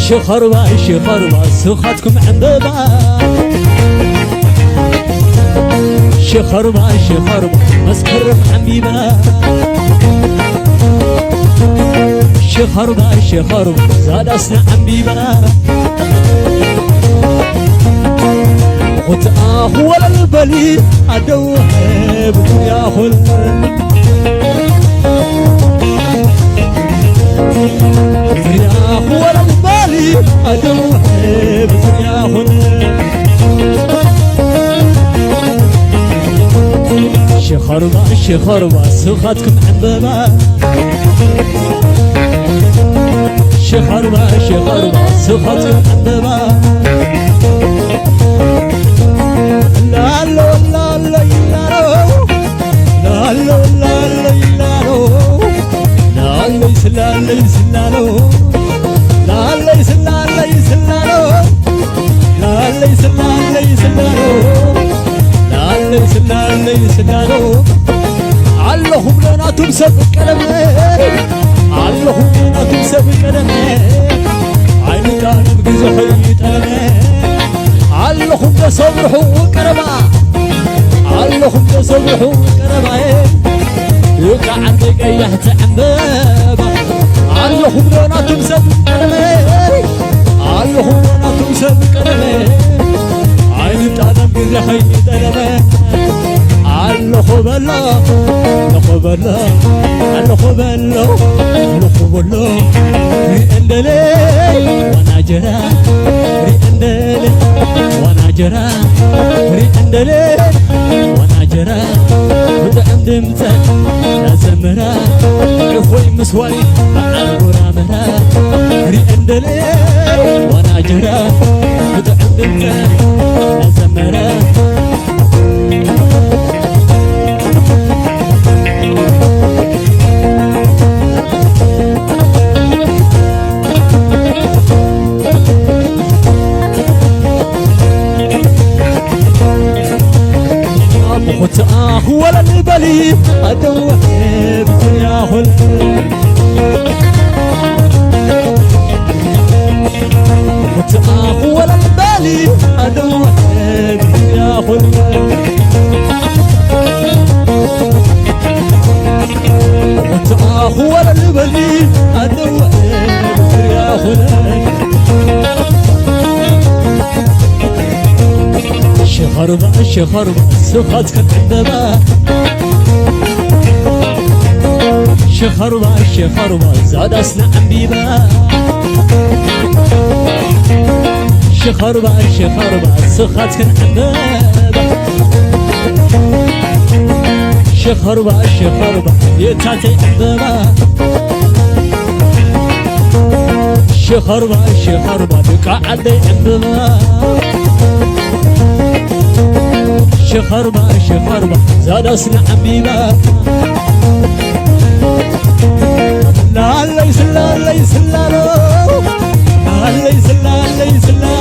شخربا سخاتكم عندبا شخربا مسكر حبيبا شخربا زاد أصنع حبيبا وتأخو البلي أدوه بياخل ياخو البلي أدوه بياخل شخربا سخاتكم عبابا شخربا سخاتكم عبابا لا لا لا لا لا لا لا لا ليس لا ليس لا لا ليس لا ليس لا لا ليس لا ليس لا ليس لا ليس لا اللهم لنا تمسك كلمه اللهم لنا تمسك كلمه عيني كانت بزحي تلمه اللهم تصبحوا وكرما اللهم تصبحوا وكرما يقع عندك يحت عمبابا اللهم لنا تمسك كلمه اللهم لنا تمسك كلمه عيني كانت بزحي تلمه الخبلا الخبلا الخبلا الخبلا ريندلي وانا جرا ريندلي وانا جرا ريندلي وانا جرا وتعندمت نزمرا خوي مسواري الغرا مرا ريندلي وانا جرا وتعندمت نزمرا وتأخو البلي أدوه بياخل وتأخو البلي أدوه بياخل وتأخو البلي أدوه بياخل شخربا سخاتك عندما شخربا زاد أصنع حبيبا شخربا سخاتك عندما شخربا يتاتي عندما شخربا دقع عندي عندما شخربا زاد أصنع حبيبا لا ليس لا ليس لا لا ليس لا ليس لا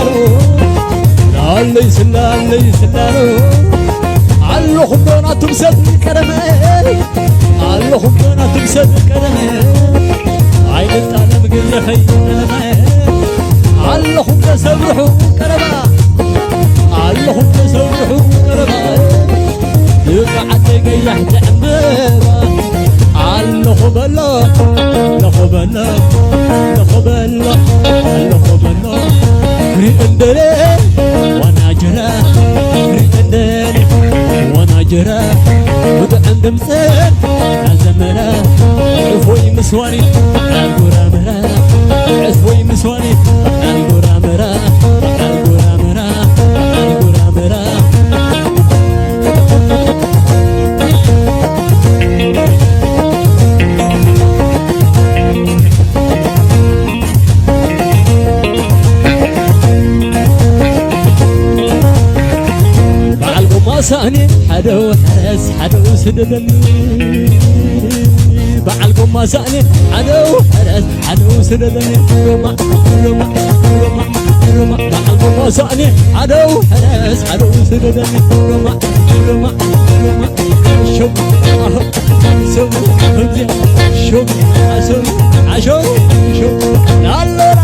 لا ليس لا ليس لا اللهم لنا تمسك كرمه اللهم لنا تمسك كرمه عين التعلم قل خير اللهم سبحوا كرمه اللهم سبحوا كرمه يقعد يحت عمبابا الخبلا الخبلا الخبلا الخبلا ريندلي وانا جرا ريندلي وانا جرا وتعندم سن نزمرا عفوي مسواني الغرا مرا عفوي مسواني الغرا مرا الغرا مرا الغرا مرا ساني حدو حرس حدو سددني بعلكم ما ساني حدو حرس حدو سددني رما رما رما رما بعلكم ما ساني حدو حرس حدو سددني رما رما رما شوف شوف شوف شوف شوف لا لا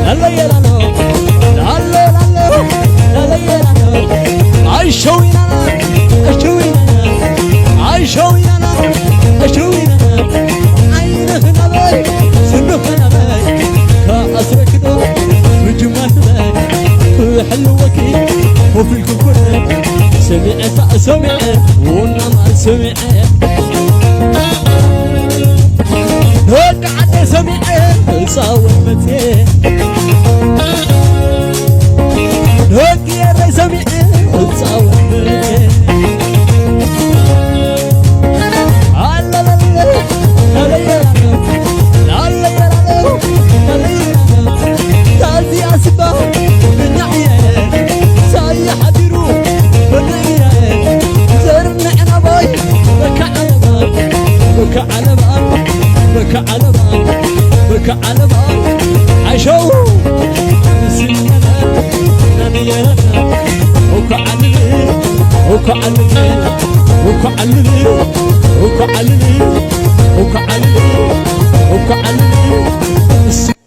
لا سمعت سمع ونما سمع وقعد سمع صاومتي وقير سمع صاومتي الله لا لا لا لا تازي أسباب من عيال ساي حبيرو من عيال زرنا أنا باي بك على باب بك على باب بك على باب بك على باب عشو سننا نبينا وكعلني وكعلني وكعلني وكعلني وكعلني